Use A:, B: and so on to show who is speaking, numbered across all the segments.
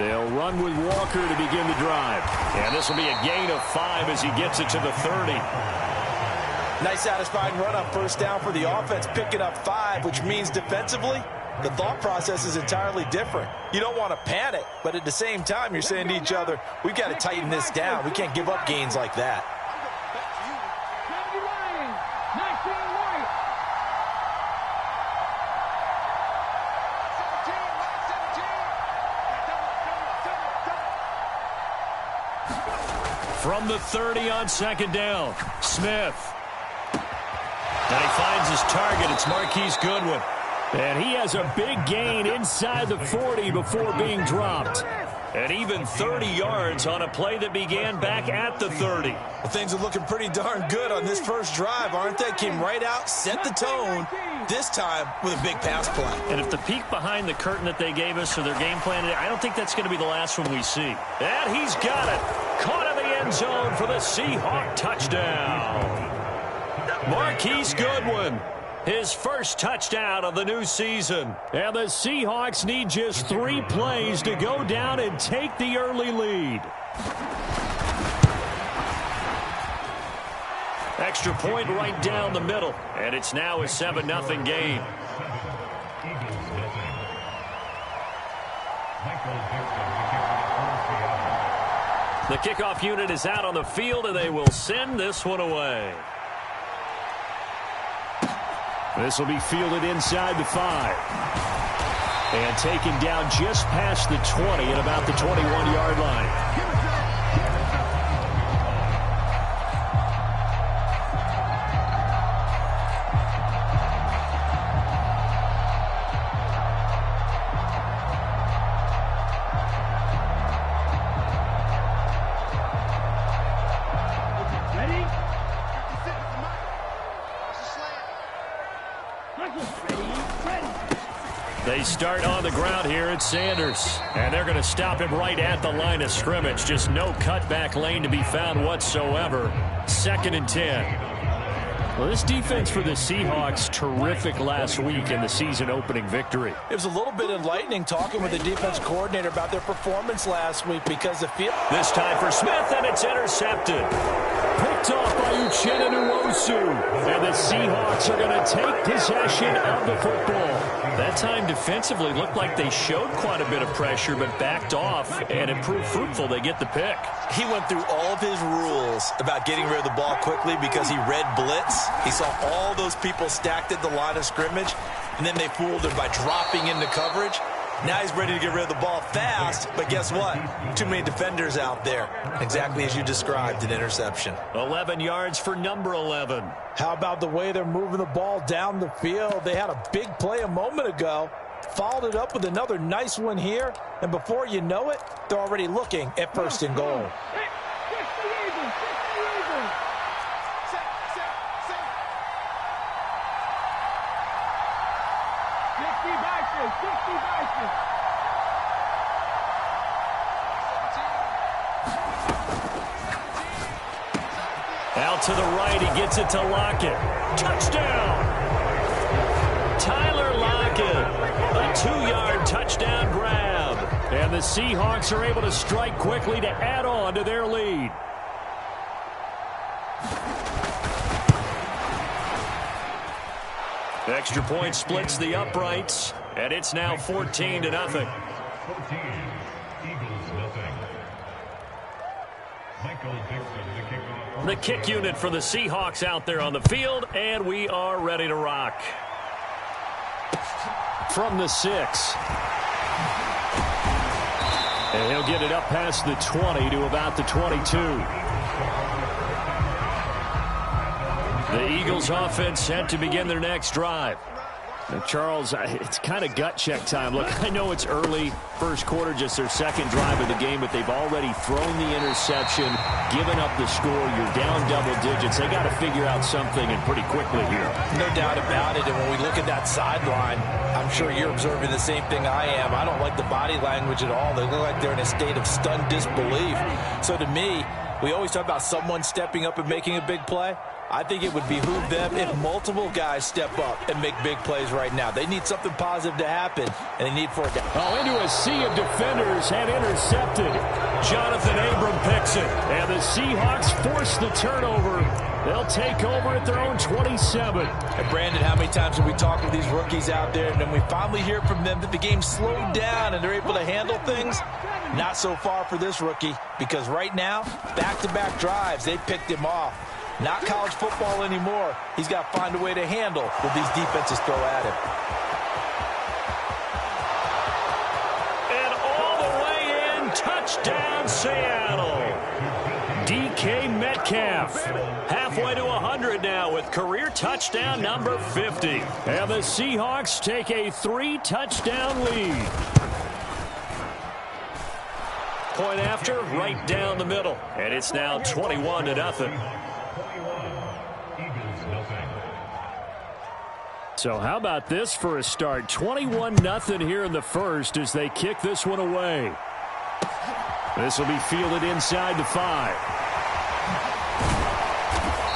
A: They'll run with Walker to begin the drive. And this will be a gain of 5 as he gets it to the 30.
B: Nice satisfying run on first down for the offense, picking up 5, which means defensively, the thought process is entirely different. You don't want to panic, but at the same time, you're saying to each other, we've got to tighten this down. We can't give up gains like that.
A: From the 30 on second down, Smith. And he finds his target. It's Marquise Goodwin. And he has a big gain inside the 40 before being dropped. And even 30 yards on a play that began back at the 30.
B: Well, things are looking pretty darn good on this first drive, aren't they? Came right out, set the tone, this time with a big pass play.
A: And if the peek behind the curtain that they gave us or their game plan, I don't think that's going to be the last one we see. And he's got it. Caught in the end zone for the Seahawk touchdown. Marquise Goodwin, his first touchdown of the new season. And the Seahawks need just 3 plays to go down and take the early lead. Extra point right down the middle. And it's now a 7-0 game. The kickoff unit is out on the field, and they will send this one away. This will be fielded inside the 5. And taken down just past the 20 at about the 21-yard line. They start on the ground here at Sanders. And they're going to stop him right at the line of scrimmage. Just no cutback lane to be found whatsoever. 2nd and 10. Well, this defense for the Seahawks, terrific last week in the season-opening victory.
B: It was a little bit enlightening talking with the defense coordinator about their performance last week because the field...
A: This time for Smith, and it's intercepted. Picked off by Uchenna Nwosu. And the Seahawks are going to take possession of the football. That time defensively looked like they showed quite a bit of pressure, but backed off, and it proved fruitful. They get the pick.
B: He went through all of his rules about getting rid of the ball quickly because he read blitz. He saw all those people stacked at the line of scrimmage, and then they fooled him by dropping into coverage. Now he's ready to get rid of the ball fast, but guess what? Too many defenders out there. Exactly as you described, an interception.
A: 11 yards for number 11.
B: How about the way they're moving the ball down the field? They had a big play a moment ago, followed it up with another nice one here, and before you know it, they're already looking at 1st and goal.
A: Out to the right, he gets it to Lockett. Touchdown! Tyler Lockett, a 2-yard touchdown grab. And the Seahawks are able to strike quickly to add on to their lead. Extra point splits the uprights, and it's now 14-0. The kick unit for the Seahawks out there on the field, and we are ready to rock. From the 6. And he'll get it up past the 20 to about the 22. The Eagles offense set to begin their next drive. Now, Charles, it's kind of gut check time. Look, I know it's early, first quarter, just their second drive of the game, but they've already thrown the interception, given up the score. You're down double digits. They got to figure out something, and pretty quickly here.
B: No doubt about it, and when we look at that sideline, I'm sure you're observing the same thing I am. I don't like the body language at all. They look like they're in a state of stunned disbelief. So to me, we always talk about someone stepping up and making a big play. I think it would behoove them if multiple guys step up and make big plays right now. They need something positive to happen, and they need for it to
A: into a sea of defenders and intercepted. Jonathan Abram picks it, and the Seahawks force the turnover. They'll take over at their own 27.
B: And Brandon, how many times have we talked with these rookies out there, and then we finally hear from them that the game slowed down and they're able to handle things? Not so far for this rookie, because right now, back-to-back drives, they picked him off. Not college football anymore. He's got to find a way to handle what these defenses throw at him.
A: And all the way in, touchdown Seattle. DK Metcalf, halfway to 100 now with career touchdown number 50. And the Seahawks take a 3-touchdown lead. Point after, right down the middle. And it's now 21-0. So how about this for a start? 21-0 here in the first as they kick this one away. This will be fielded inside the 5.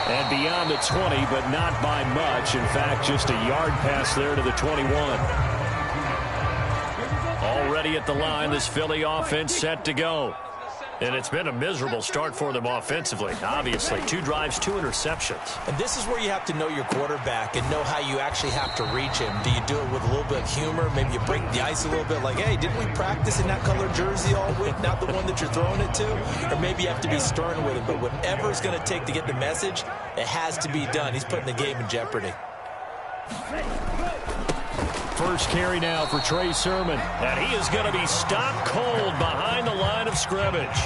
A: And beyond the 20, but not by much. In fact, just a yard pass there to the 21. Already at the line, this Philly offense set to go. And it's been a miserable start for them offensively. Obviously, 2 drives, 2 interceptions.
B: And this is where you have to know your quarterback and know how you actually have to reach him. Do you do it with a little bit of humor? Maybe you break the ice a little bit like, hey, didn't we practice in that colored jersey all week? Not the one that you're throwing it to? Or maybe you have to be stern with him. But whatever it's going to take to get the message, it has to be done. He's putting the game in jeopardy.
A: First carry now for Trey Sermon. And he is going to be stopped cold behind the line of scrimmage.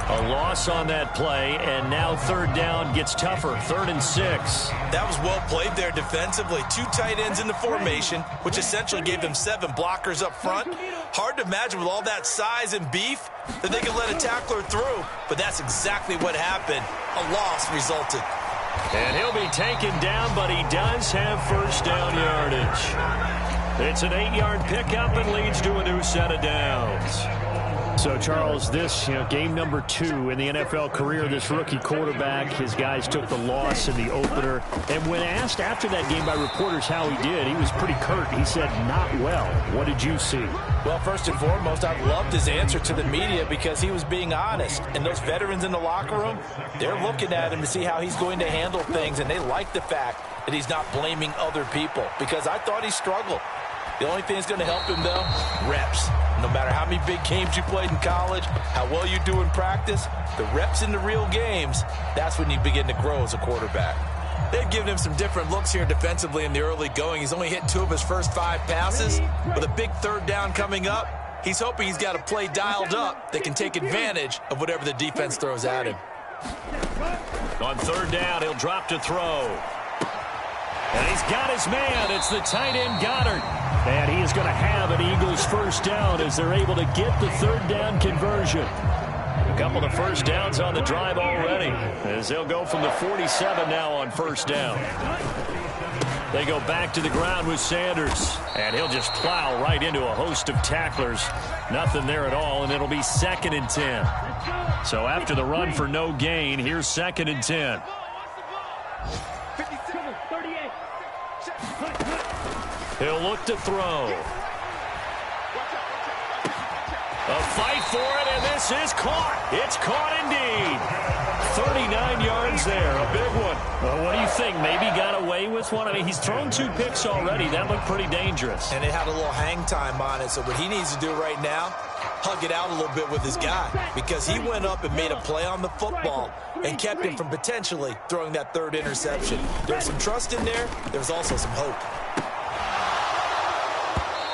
A: A loss on that play, and now third down gets tougher. 3rd and 6.
B: That was well played there defensively. 2 tight ends in the formation, which essentially gave them 7 blockers up front. Hard to imagine with all that size and beef that they could let a tackler through, but that's exactly what happened. A loss resulted.
A: And he'll be taken down, but he does have first down yardage. It's an 8-yard pickup and leads to a new set of downs. So, Charles, this, game number 2 in the NFL career, this rookie quarterback, his guys took the loss in the opener. And when asked after that game by reporters how he did, he was pretty curt. He said, not well. What did you see?
B: Well, first and foremost, I loved his answer to the media because he was being honest. And those veterans in the locker room, they're looking at him to see how he's going to handle things. And they like the fact that he's not blaming other people, because I thought he struggled. The only thing that's going to help him, though, reps. No matter how many big games you played in college, how well you do in practice, the reps in the real games, that's when you begin to grow as a quarterback. They've given him some different looks here defensively in the early going. He's only hit 2 of his first 5 passes. With a big third down coming up, he's hoping he's got a play dialed up that can take advantage of whatever the defense throws at him.
A: On third down, he'll drop to throw. And he's got his man. It's the tight end Goddard. And he is going to have an Eagles first down as they're able to get the third down conversion. A couple of first downs on the drive already, as they'll go from the 47 now on first down. They go back to the ground with Sanders, and he'll just plow right into a host of tacklers. Nothing there at all, and it'll be 2nd and 10. So after the run for no gain, here's 2nd and 10. He'll look to throw. A fight for it, and this is caught. It's caught indeed. 39 yards there, a big one. Well, what do you think? Maybe got away with one? I mean, he's thrown 2 picks already. That looked pretty dangerous.
B: And it had a little hang time on it, so what he needs to do right now, hug it out a little bit with his guy, because he went up and made a play on the football and kept him from potentially throwing that 3rd interception. There's some trust in there. There's also some hope.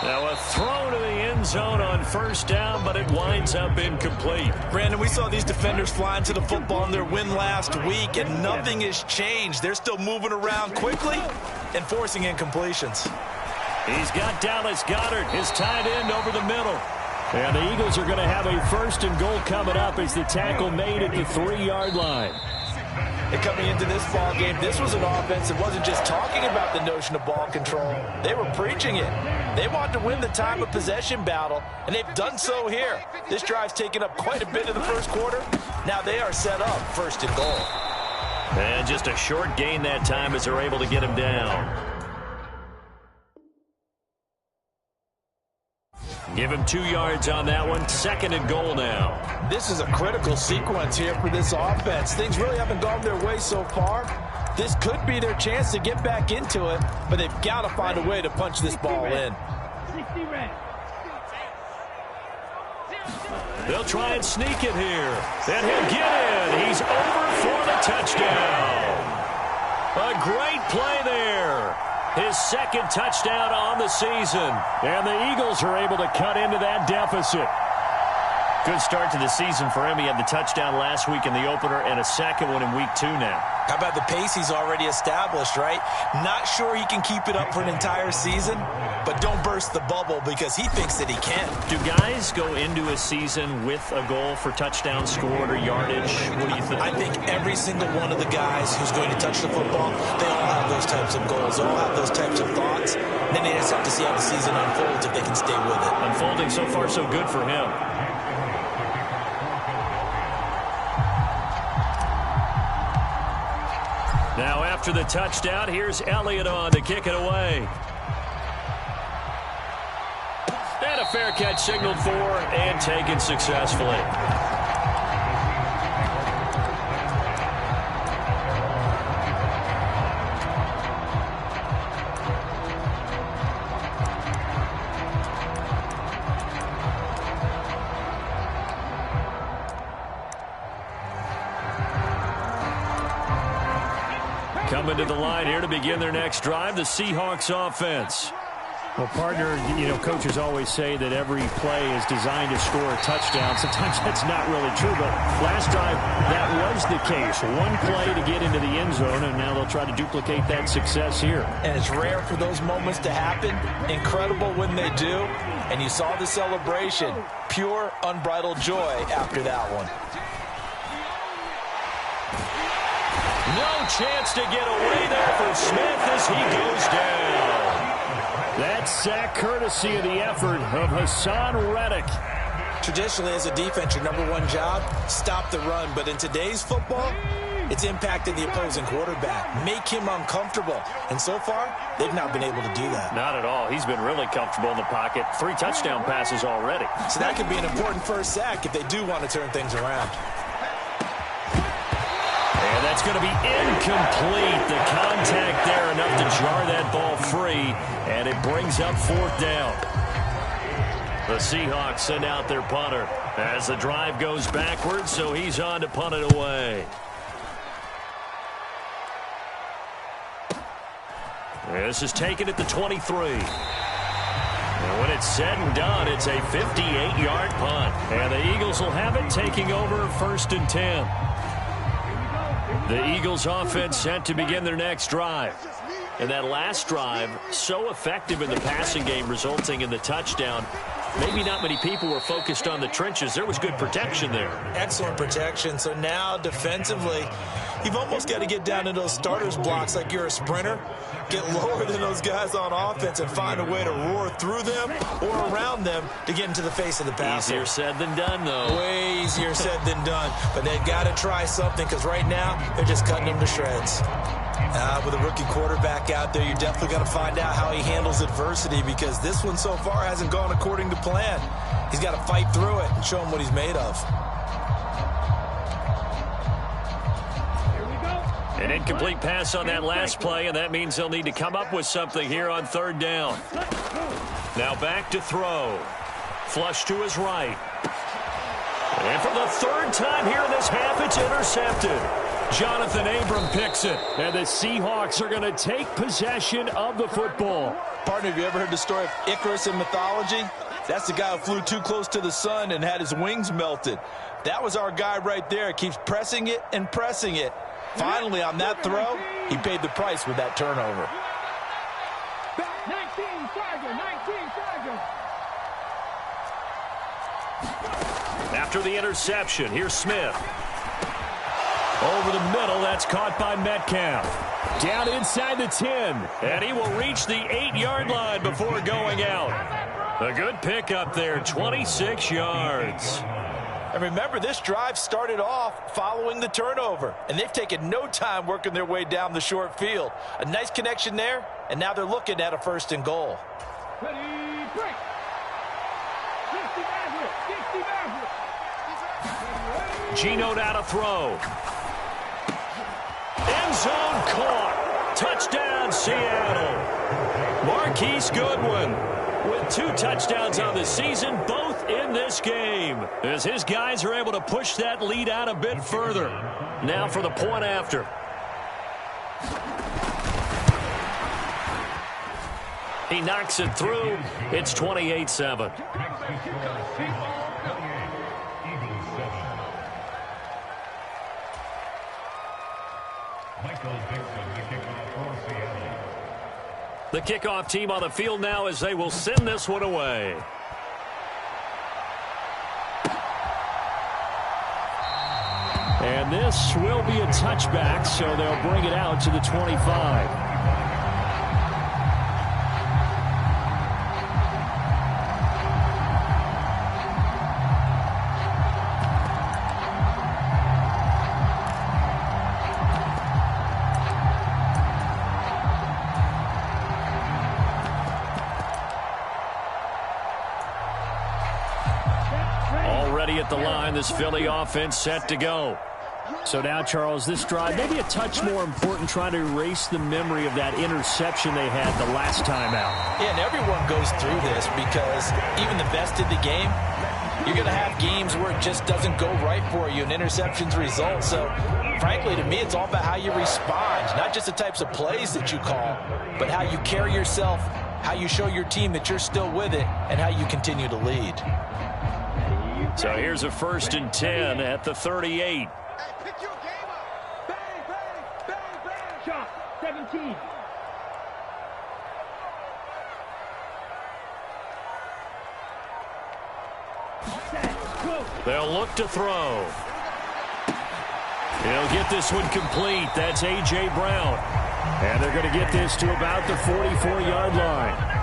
A: Now a throw to the end zone on first down, but it winds up incomplete.
B: Brandon, we saw these defenders flying to the football in their win last week, and nothing has changed. They're still moving around quickly and forcing incompletions.
A: He's got Dallas Goedert, his tight end, over the middle. And the Eagles are going to have a 1st and goal coming up as the tackle made at the 3-yard line.
B: And coming into this ball game, this was an offense that wasn't just talking about the notion of ball control. They were preaching it. They wanted to win the time of possession battle, and they've done so here. This drive's taken up quite a bit in the first quarter. Now they are set up 1st and goal.
A: And just a short gain that time as they're able to get him down. Give him 2 yards on that one. 2nd and goal now.
B: This is a critical sequence here for this offense. Things really haven't gone their way so far. This could be their chance to get back into it, but they've got to find a way to punch this ball in.
A: They'll try and sneak it here. And he'll get in. He's over for the touchdown. A great play there. His 2nd touchdown on the season. And the Eagles are able to cut into that deficit. Good start to the season for him. He had the touchdown last week in the opener and a 2nd one in week 2 now.
B: How about the pace he's already established, right? Not sure he can keep it up for an entire season, but don't burst the bubble because he thinks that he can.
A: Do guys go into a season with a goal for touchdown scored or yardage? What do you think?
B: I think every single one of the guys who's going to touch the football, they all have those types of goals. They all have those types of thoughts. Then they just have to see how the season unfolds if they can stay with it.
A: Unfolding so far so good for him. Now after the touchdown, here's Elliott on to kick it away. And a fair catch signaled for and taken successfully. Coming to the line here to begin their next drive, the Seahawks offense.
C: Well, partner, coaches always say that every play is designed to score a touchdown. Sometimes that's not really true, but last drive, that was the case. One play to get into the end zone, and now they'll try to duplicate that success here.
B: And it's rare for those moments to happen. Incredible when they do. And you saw the celebration. Pure, unbridled joy after that one.
A: No chance to get away there for Smith as he goes down.
C: That sack courtesy of the effort of Hassan Reddick.
B: Traditionally, as a defense, your number one job, stop the run. But in today's football, it's impacted the opposing quarterback. Make him uncomfortable. And so far, they've not been able to do that.
A: Not at all. He's been really comfortable in the pocket. 3 touchdown passes already.
B: So that could be an important first sack if they do want to turn things around.
A: And that's going to be incomplete. The contact there enough to jar that ball free, and it brings up 4th down. The Seahawks send out their punter as the drive goes backwards, so he's on to punt it away. This is taken at the 23. And when it's said and done, it's a 58-yard punt. And the Eagles will have it, taking over 1st and 10. The Eagles offense set to begin their next drive. And that last drive, so effective in the passing game, resulting in the touchdown. Maybe not many people were focused on the trenches. There was good protection there.
B: Excellent protection. So now defensively, you've almost got to get down to those starters blocks like you're a sprinter. Get lower than those guys on offense and find a way to roar through them or around them to get into the face of the passer.
A: Easier said than done, though.
B: Way easier said than done. But they've got to try something because right now they're just cutting them to shreds. With a rookie quarterback out there, you definitely got to find out how he handles adversity because this one so far hasn't gone according to plan. He's got to fight through it and show him what he's made of.
A: An incomplete pass on that last play, and that means they'll need to come up with something here on 3rd down. Now back to throw. Flush to his right. And for the 3rd time here in this half, it's intercepted. Jonathan Abram picks it.
C: And the Seahawks are going to take possession of the football.
B: Partner, have you ever heard the story of Icarus in mythology? That's the guy who flew too close to the sun and had his wings melted. That was our guy right there. Keeps pressing it and pressing it. Finally, on that throw, he paid the price with that turnover.
D: 19 Chargers.
A: After the interception, here's Smith. Over the middle, that's caught by Metcalf.
C: Down inside the 10.
A: And he will reach the 8-yard line before going out. A good pickup there, 26 yards.
B: And remember, this drive started off following the turnover, and they've taken no time working their way down the short field. A nice connection there, and now they're looking at a 1st and goal.
D: Ready, break. 60 Maverick, 60 Maverick.
A: Geno now to throw. End zone caught. Touchdown, Seattle. Marquise Goodwin with 2 touchdowns on the season, both in this game, as his guys are able to push that lead out a bit further. Now for the point after. He knocks it through. It's 28-7. The kickoff team on the field now as they will send this one away.
C: And this will be a touchback, so they'll bring it out to the 25.
A: At the line, this Philly offense set to go.
C: So now, Charles, this drive maybe a touch more important, trying to erase the memory of that interception they had the last time out.
B: Yeah, and everyone goes through this because even the best in the game, you're going to have games where it just doesn't go right for you and interceptions result. So, frankly, to me, it's all about how you respond, not just the types of plays that you call, but how you carry yourself, how you show your team that you're still with it, and how you continue to lead.
A: So here's a 1st and 10 at the 38.
D: Pick your game up. Bang, bang, bang, bang. Shot, 17.
A: They'll look to throw. He'll get this one complete. That's A.J. Brown.
C: And they're going to get this to about the 44-yard line.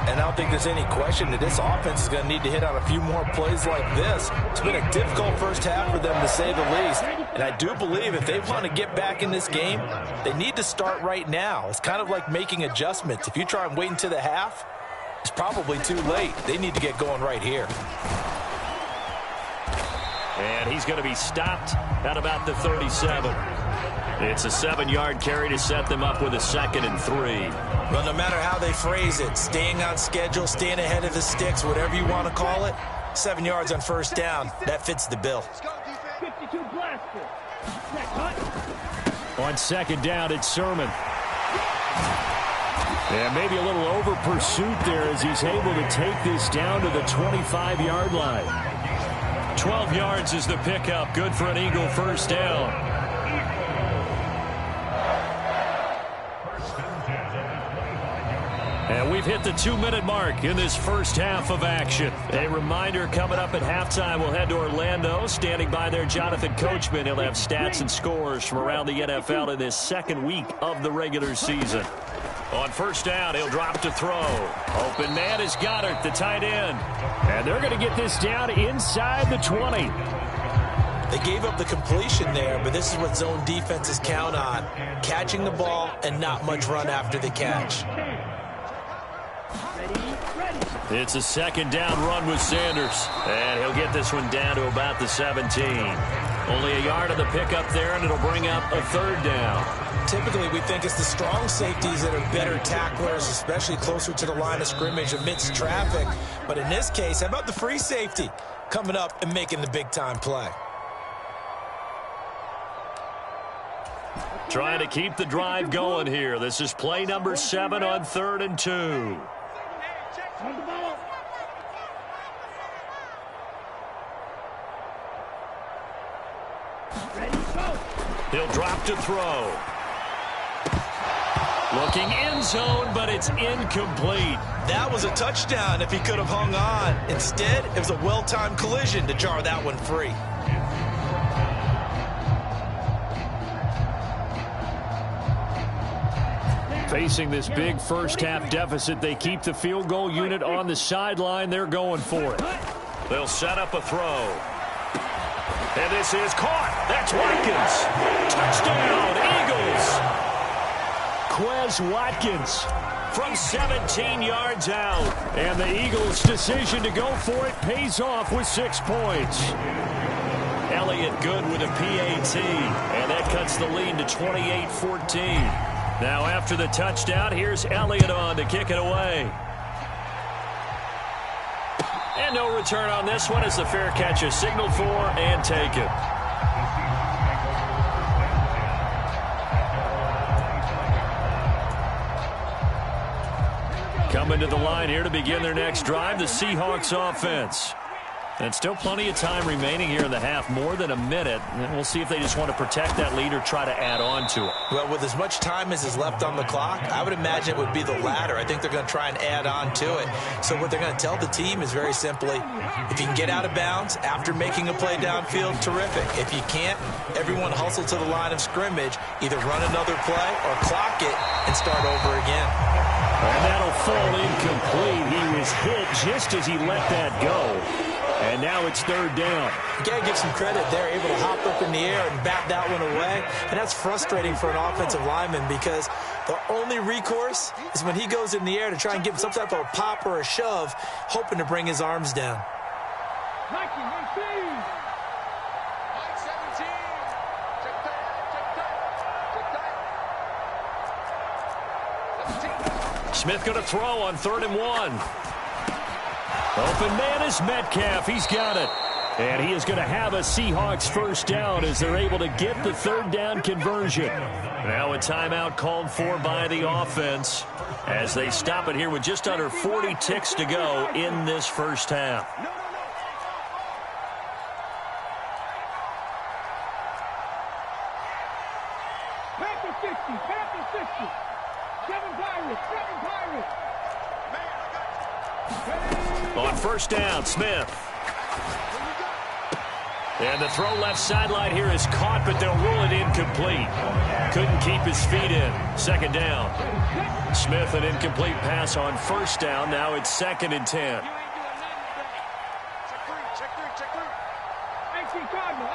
B: And I don't think there's any question that this offense is going to need to hit on a few more plays like this. It's been a difficult first half for them, to say the least. And I do believe if they want to get back in this game, they need to start right now. It's kind of like making adjustments. If you try and wait until the half, it's probably too late. They need to get going right here.
A: And he's going to be stopped at about the 37. It's a 7-yard carry to set them up with a 2nd and 3.
B: Well, no matter how they phrase it, staying on schedule, staying ahead of the sticks, whatever you want to call it, 7 yards on 1st down, that fits the bill.
D: 52 blaster.
C: On 2nd down, it's Sermon. And maybe a little over pursuit there as he's able to take this down to the 25-yard line.
A: 12 yards is the pickup. Good for an Eagle 1st down. And we've hit the 2-minute mark in this first half of action. A reminder, coming up at halftime, we'll head to Orlando. Standing by there, Jonathan Coachman. He'll have stats and scores from around the NFL in this 2nd week of the regular season. On 1st down, he'll drop to throw. Open man is Goddard, the tight end.
C: And they're going to get this down inside the 20.
B: They gave up the completion there, but this is what zone defenses count on. Catching the ball and not much run after the catch.
A: It's a 2nd down run with Sanders. And he'll get this one down to about the 17. Only a yard of the pickup there, and it'll bring up a 3rd down.
B: Typically, we think it's the strong safeties that are better tacklers, especially closer to the line of scrimmage amidst traffic. But in this case, how about the free safety coming up and making the big-time play?
A: Trying to keep the drive going here. This is play number 7 on 3rd and 2. He'll drop to throw. Looking end zone, but it's incomplete.
B: That was a touchdown if he could have hung on. Instead, it was a well-timed collision to jar that one free.
C: Facing this big first half deficit, they keep the field goal unit on the sideline. They're going for it.
A: They'll set up a throw. And this is caught. That's Watkins. Touchdown, Eagles. Quez Watkins from 17 yards out. And the Eagles' decision to go for it pays off with 6 points. Elliott good with a PAT. And that cuts the lead to 28-14. Now after the touchdown, here's Elliott on to kick it away. And no return on this one as the fair catch is signaled for and taken. Coming to the line here to begin their next drive, the Seahawks offense. And still plenty of time remaining here in the half, more than a minute. And we'll see if they just want to protect that lead or try to add on to it.
B: Well, with as much time as is left on the clock, I would imagine it would be the latter. I think they're going to try and add on to it. So what they're going to tell the team is very simply, if you can get out of bounds after making a play downfield, terrific. If you can't, everyone hustle to the line of scrimmage, either run another play or clock it and start over again.
C: And that'll fall incomplete. He was hit just as he let that go. And now it's third down.
B: You got to give some credit. They're able to hop up in the air and bat that one away. And that's frustrating for an offensive lineman because the only recourse is when he goes in the air to try and give some type of a pop or a shove, hoping to bring his arms down.
A: Smith going to throw on 3rd and 1. Open man is Metcalf. He's got it. And he is going to have a Seahawks first down as they're able to get the 3rd down conversion. Now a timeout called for by the offense as they stop it here with just under 40 ticks to go in this first half.
D: Panther 60, Panther 60. 7 Pirates, 7 Pirates.
A: On first down, Smith. And the throw left sideline here is caught, but they'll rule it incomplete. Couldn't keep his feet in. 2nd down. Smith, an incomplete pass on first down. Now it's 2nd and 10.
D: Check 3. 18 Cardinal,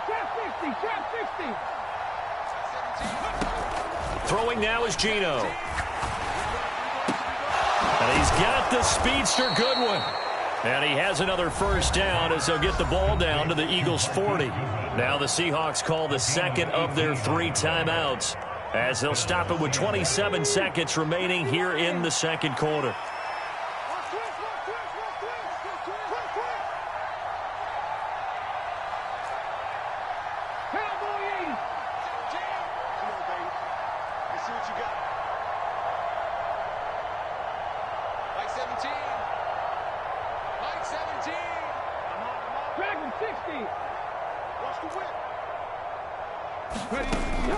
D: trap 60, trap 60.
A: Throwing now is Geno. And he's got the speedster Goodwin. And he has another first down as they'll get the ball down to the Eagles' 40. Now the Seahawks call the second of their 3 timeouts as they'll stop it with 27 seconds remaining here in the second quarter.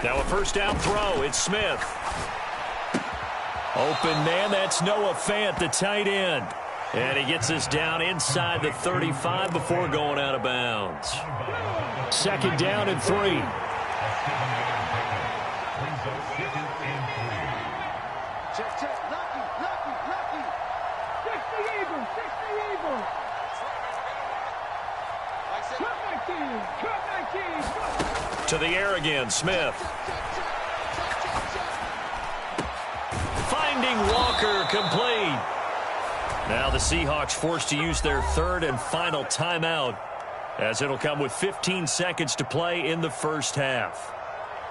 A: Now a first down throw. It's Smith. Open man, that's Noah Fant, the tight end. And he gets us down inside the 35 before going out of bounds. 2nd down and 3.
D: Check. Lucky. 60 Eagles. Cut 19.
A: To the air again, Smith. Finding Walker, complete. Now the Seahawks forced to use their 3rd and final timeout as it'll come with 15 seconds to play in the first half.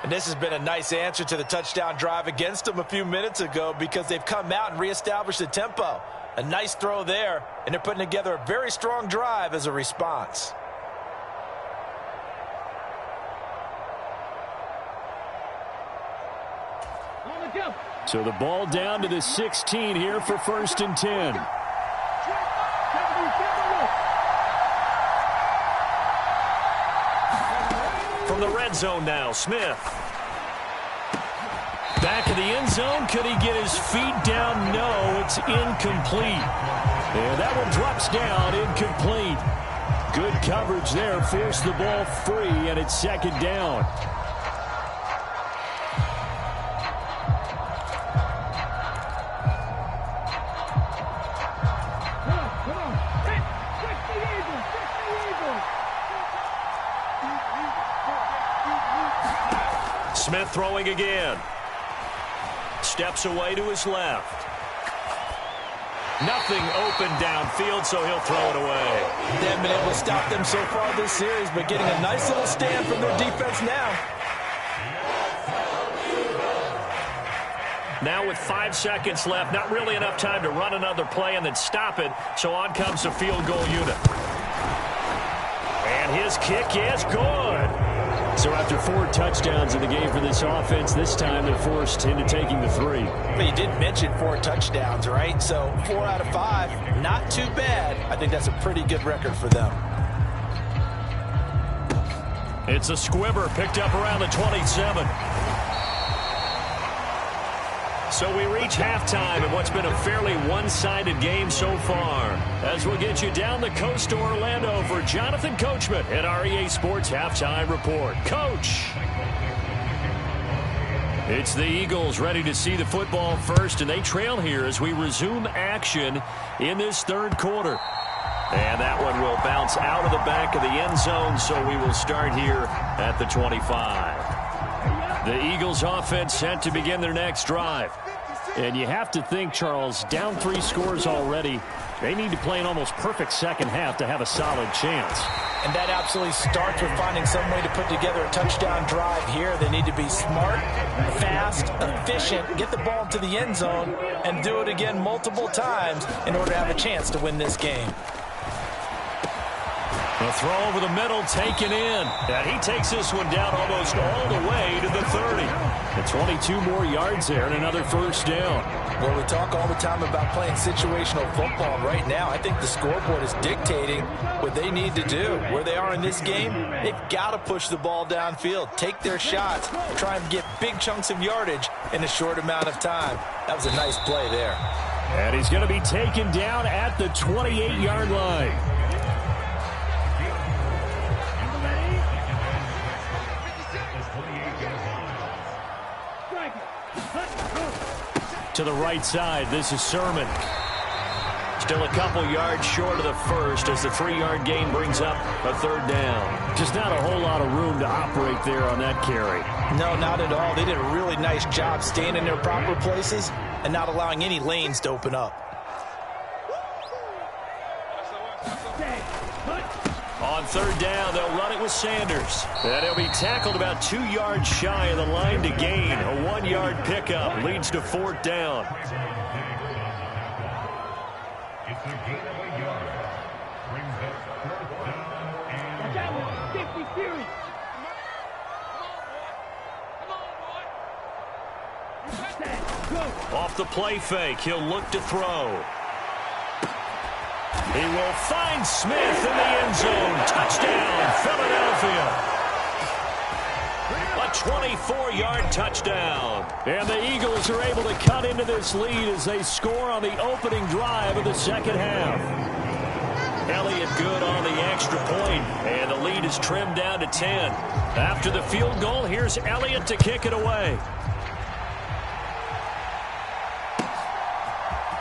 B: And this has been a nice answer to the touchdown drive against them a few minutes ago because they've come out and reestablished the tempo. A nice throw there, and they're putting together a very strong drive as a response.
C: So the ball down to the 16 here for 1st and 10.
A: From the red zone now, Smith. Back of the end zone. Could he get his feet down? No, it's incomplete. And that one drops down, incomplete. Good coverage there. Forced the ball free, and it's 2nd down. Smith throwing again. Steps away to his left. Nothing open downfield, so he'll throw it away.
B: They haven't been able to stop them so far this series, but getting a nice little stand from their defense now.
A: Now with 5 seconds left, not really enough time to run another play and then stop it, so on comes the field goal unit. And his kick is good.
C: So after 4 touchdowns in the game for this offense, this time they're forced into taking the 3.
B: But you did mention 4 touchdowns, right? So 4 out of 5, not too bad. I think that's a pretty good record for them.
A: It's a squibber picked up around the 27. So we reach halftime in what's been a fairly one-sided game so far. As we'll get you down the coast to Orlando for Jonathan Coachman at REA Sports Halftime Report. Coach! It's the Eagles ready to see the football first, and they trail here as we resume action in this third quarter. And that one will bounce out of the back of the end zone, so we will start here at the 25. The Eagles offense set to begin their next drive.
C: And you have to think, Charles, down 3 scores already. They need to play an almost perfect second half to have a solid chance.
B: And that absolutely starts with finding some way to put together a touchdown drive here. They need to be smart, fast, efficient, get the ball to the end zone, and do it again multiple times in order to have a chance to win this game.
A: A throw over the middle taken in. And he takes this one down almost all the way to the 30.
C: And 22 more yards there and another first down.
B: Well, we talk all the time about playing situational football. Right now, I think the scoreboard is dictating what they need to do. Where they are in this game, they've got to push the ball downfield, take their shots, try and get big chunks of yardage in a short amount of time. That was a nice play there.
C: And he's going to be taken down at the 28-yard line. To the right side, this is Sermon. Still a couple yards short of the first as the 3-yard gain brings up a third down. Just not a whole lot of room to operate there on that carry.
B: No, not at all. They did a really nice job staying in their proper places and not allowing any lanes to open up.
A: On third down, they'll run it with Sanders. And he'll be tackled about 2 yards shy of the line to gain. A 1-yard pickup leads to 4th down. Off the play fake, he'll look to throw. He will find Smith in the end zone. Touchdown, Philadelphia. A 24-yard touchdown. And the Eagles are able to cut into this lead as they score on the opening drive of the second half. Elliott good on the extra point, and the lead is trimmed down to 10. After the field goal, here's Elliott to kick it away.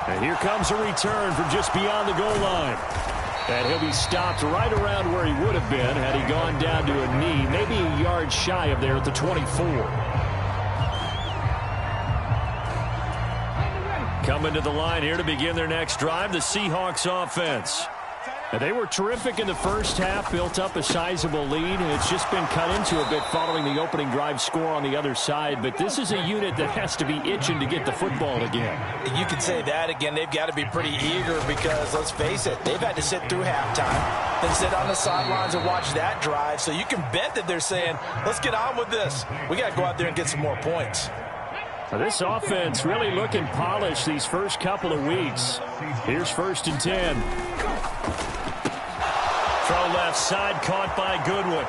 A: And here comes a return from just beyond the goal line. And he'll be stopped right around where he would have been had he gone down to a knee, maybe a yard shy of there at the 24. Coming to the line here to begin their next drive, the Seahawks offense. And they were terrific in the first half, built up a sizable lead, and it's just been cut into a bit following the opening drive score on the other side. But this is a unit that has to be itching to get the football again.
B: You can say that again. They've got to be pretty eager because, let's face it, they've had to sit through halftime, then sit on the sidelines and watch that drive. So you can bet that they're saying, let's get on with this. We got to go out there and get some more points.
C: Now this offense really looking polished these first couple of weeks. Here's 1st and 10. Throw left side, caught by Goodwin.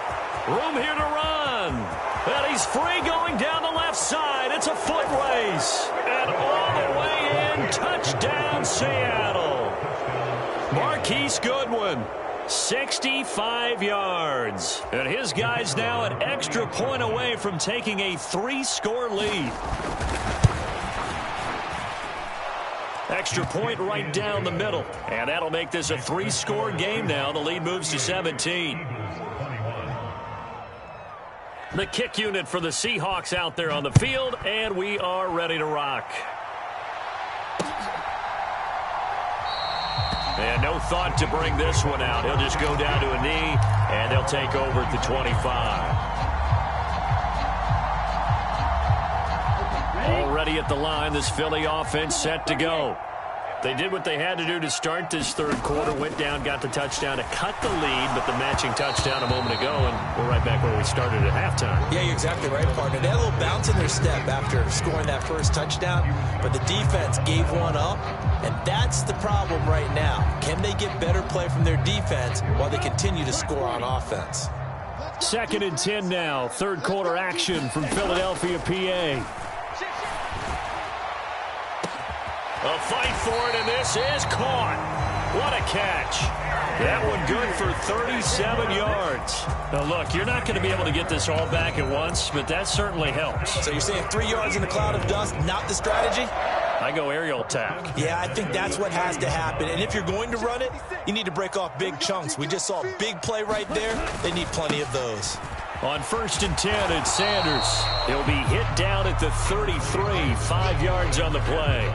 C: Room here to run. And he's free going down the left side. It's a foot race. And all the way in, touchdown Seattle. Marquise Goodwin, 65 yards. And his guys now an extra point away from taking a 3-score lead. Extra point right down the middle. And that'll make this a 3-score game now. The lead moves to 17.
A: The kick unit for the Seahawks out there on the field, and we are ready to rock. And no thought to bring this one out. He'll just go down to a knee, and they'll take over at the 25. Already at the line, this Philly offense set to go. They did what they had to do to start this third quarter, went down, got the touchdown to cut the lead, but the matching touchdown a moment ago, and we're right back where we started at halftime.
B: Yeah, you're exactly right, partner. They had a little bounce in their step after scoring that first touchdown, but the defense gave one up, and that's the problem right now. Can they get better play from their defense while they continue to score on offense?
C: 2nd and 10 now. Third quarter action from Philadelphia, PA.
A: A fight for it, and this is caught. What a catch. That one good for 37 yards. Now, look, you're not going to be able to get this all back at once, but that certainly helps.
B: So you're saying 3 yards in a cloud of dust, not the strategy?
A: I go aerial attack.
B: Yeah, I think that's what has to happen. And if you're going to run it, you need to break off big chunks. We just saw a big play right there. They need plenty of those.
C: On 1st and 10, it's Sanders. He'll be hit down at the 33, 5 yards on the play.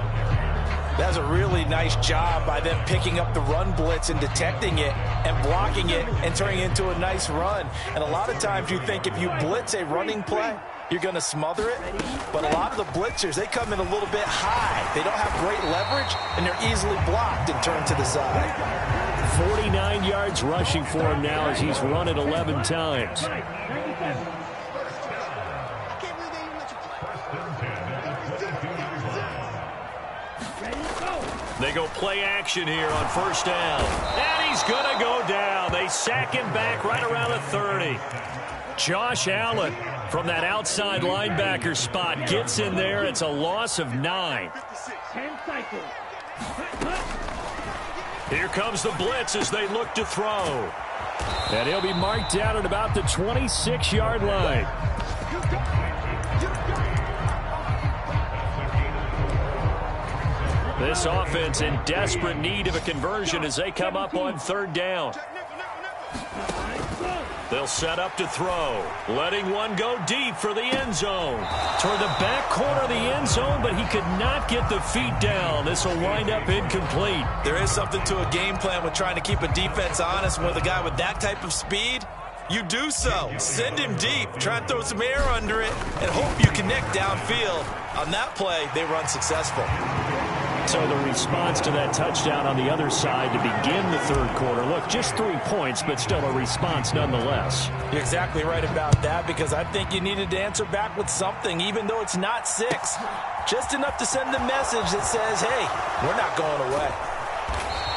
B: That's a really nice job by them picking up the run blitz and detecting it and blocking it and turning it into a nice run. And a lot of times you think if you blitz a running play, you're going to smother it. But a lot of the blitzers, they come in a little bit high. They don't have great leverage, and they're easily blocked and turned to the side.
C: 49 yards rushing for him now as he's run it 11 times.
A: They go play action here on 1st down. And he's going to go down. They sack him back right around the 30. Josh Allen from that outside linebacker spot gets in there. It's a loss of 9. Here comes the blitz as they look to throw.
C: And he'll be marked down at about the 26-yard line.
A: This offense in desperate need of a conversion as they come up on 3rd down. They'll set up to throw, letting one go deep for the end zone. Toward the back corner of the end zone, but he could not get the feet down. This will wind up incomplete.
B: There is something to a game plan with trying to keep a defense honest. With a guy with that type of speed, you do so. Send him deep. Try and throw some air under it and hope you connect downfield. On that play, they were unsuccessful.
C: So the response to that touchdown on the other side to begin the third quarter. Look, just 3 points, but still a response nonetheless.
B: You're exactly right about that, because I think you needed to answer back with something, even though it's not 6. Just enough to send the message that says, hey, we're not going away.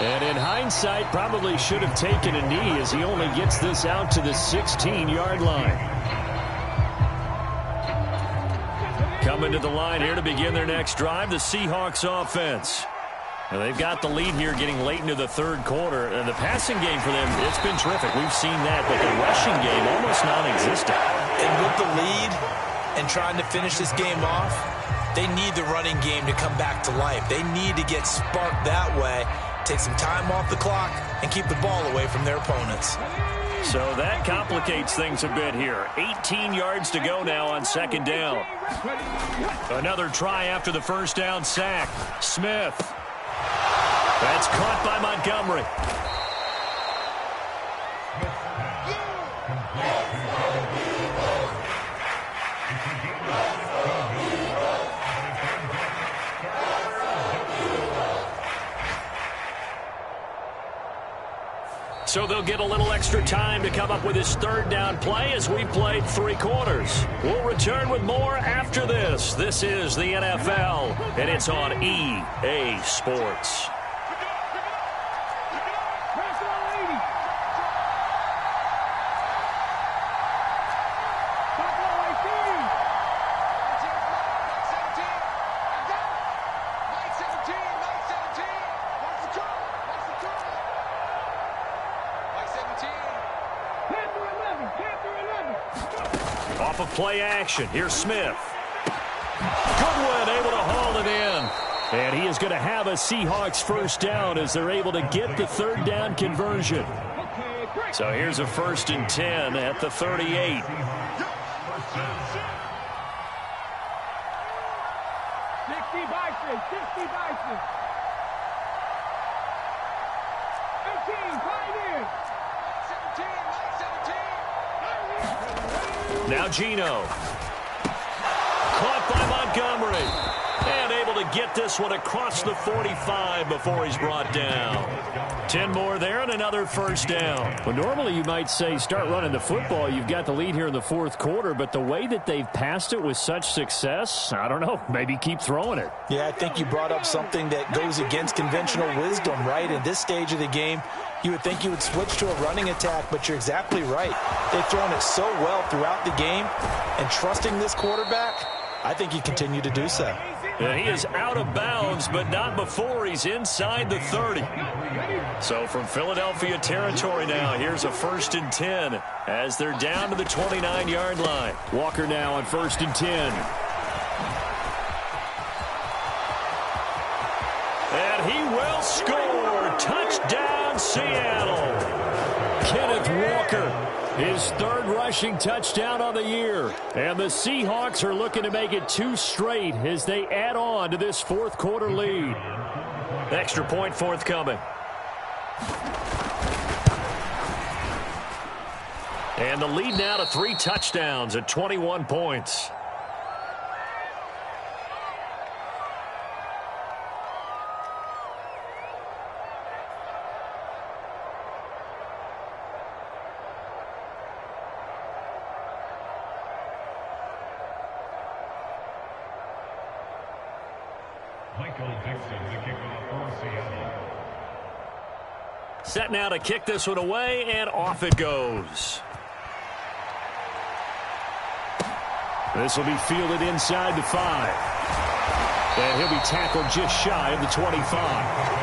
C: And in hindsight, probably should have taken a knee as he only gets this out to the 16-yard line. Coming to the line here to begin their next drive, the Seahawks offense. And they've got the lead here getting late into the third quarter. And the passing game for them, it's been terrific. We've seen that, but the rushing game almost non-existent.
B: And with the lead and trying to finish this game off, they need the running game to come back to life. They need to get sparked that way, take some time off the clock, and keep the ball away from their opponents.
A: So that complicates things a bit here. 18 yards to go now on 2nd down. Another try after the 1st down sack. Smith. That's caught by Montgomery. So they'll get a little extra time to come up with his 3rd down play as we played 3 quarters. We'll return with more after this. This is the NFL, and it's on EA Sports. Off of play action, here's Smith. Goodwin able to haul it in.
C: And he is going to have a Seahawks 1st down as they're able to get the 3rd down conversion.
A: So here's a 1st and 10 at the 38.
D: Bison, 60 Bison. 18, 5 in. 17.
A: Now Gino. Caught by Montgomery. And able to get this one across the 45 before he's brought down. 10 more there and another first down.
C: Well, normally you might say start running the football. You've got the lead here in the fourth quarter, but the way that they've passed it with such success, I don't know, maybe keep throwing it.
B: Yeah, I think you brought up something that goes against conventional wisdom, right? In this stage of the game, you would think you would switch to a running attack, but you're exactly right. They've thrown it so well throughout the game, and trusting this quarterback, I think you continue to do so.
A: And he is out of bounds, but not before he's inside the 30. So from Philadelphia territory now, here's a 1st and 10 as they're down to the 29-yard line.
C: Walker now on 1st and 10.
A: And he will score. Touchdown, Seattle. Kenneth Walker. His 3rd rushing touchdown of the year. And the Seahawks are looking to make it 2 straight as they add on to this 4th quarter lead. Extra point forthcoming. And the lead now to 3 touchdowns at 21 points. Set now to kick this one away, and off it goes.
C: This will be fielded inside the 5. And he'll be tackled just shy of the 25.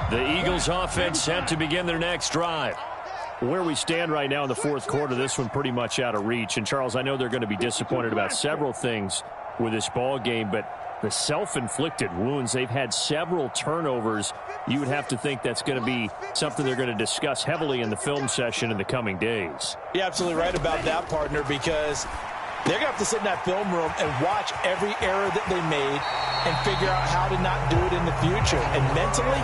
C: The Eagles offense set to begin their next drive. Where we stand right now in the 4th quarter, this one pretty much out of reach. And, Charles, I know they're going to be disappointed about several things with this ball game, but the self-inflicted wounds, they've had several turnovers. You would have to think that's going to be something they're going to discuss heavily in the film session in the coming days.
B: You're absolutely right about that, partner, because they're going to have to sit in that film room and watch every error that they made and figure out how to not do it in the future. And mentally,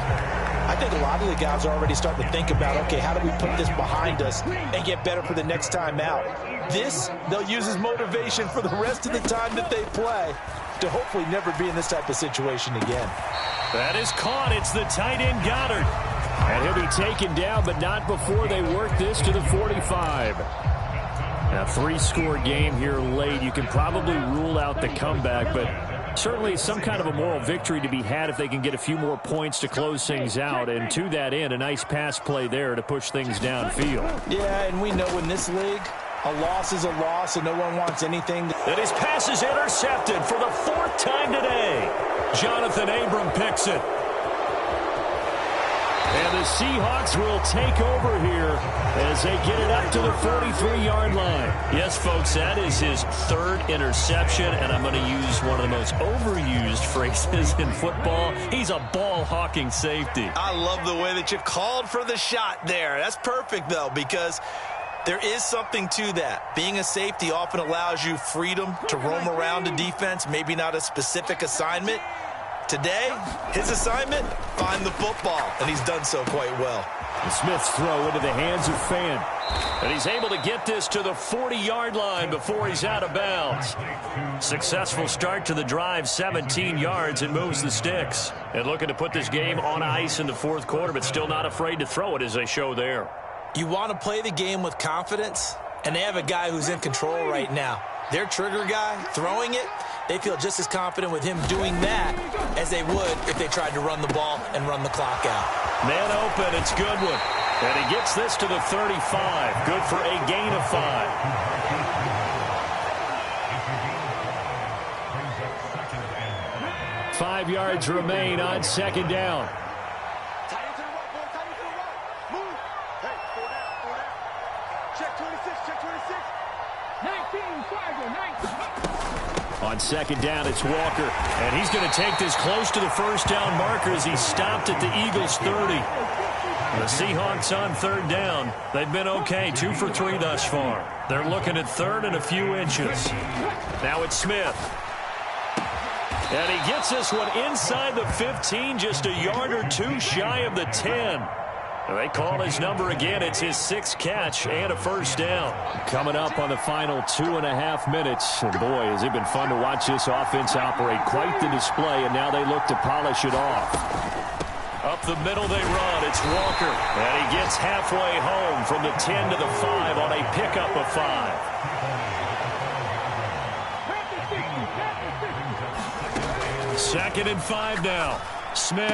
B: I think a lot of the guys are already starting to think about, okay, how do we put this behind us and get better for the next time out? This, they'll use as motivation for the rest of the time that they play to hopefully never be in this type of situation again.
A: That is caught. It's the tight end, Goddard.
C: And he'll be taken down, but not before they work this to the 45. Now, 3-score game here late. You can probably rule out the comeback, but certainly some kind of a moral victory to be had if they can get a few more points to close things out. And to that end, a nice pass play there to push things downfield.
B: Yeah, and we know in this league, a loss is a loss, and no one wants anything.
A: And his pass is intercepted for the 4th time today. Jonathan Abram picks it.
C: And the Seahawks will take over here as they get it up to the 43-yard line.
A: Yes, folks, that is his 3rd interception, and I'm going to use one of the most overused phrases in football. He's a ball-hawking safety.
B: I love the way that you called for the shot there. That's perfect, though, because there is something to that. Being a safety often allows you freedom to roam around a defense, maybe not a specific assignment. Today, his assignment, find the football, and he's done so quite well.
C: The Smith's throw into the hands of Fan.
A: And he's able to get this to the 40-yard line before he's out of bounds. Successful start to the drive, 17 yards, and moves the sticks. And looking to put this game on ice in the 4th quarter, but still not afraid to throw it as they show there.
B: You want to play the game with confidence, and they have a guy who's in control right now. Their trigger guy throwing it, they feel just as confident with him doing that as they would if they tried to run the ball and run the clock out.
A: Man open, it's Goodwin. And he gets this to the 35. Good for a gain of 5.
C: 5 yards remain on 2nd down.
D: Check 26, check 26. 19, Swagger, 19.
C: On second down, it's Walker.
A: And he's going to take this close to the first down marker as he stopped at the Eagles' 30. The Seahawks on third down. They've been okay, 2 for 3 thus far. They're looking at third and a few inches. Now it's Smith. And he gets this one inside the 15, just a yard or two shy of the 10. They call his number again. It's his 6th catch and a first down.
C: Coming up on the final 2.5 minutes. And boy, has it been fun to watch this offense operate. Quite the display, and now they look to polish it off.
A: Up the middle they run. It's Walker. And he gets halfway home from the 10 to the 5 on a pickup of 5. Second and 5 now. Smith.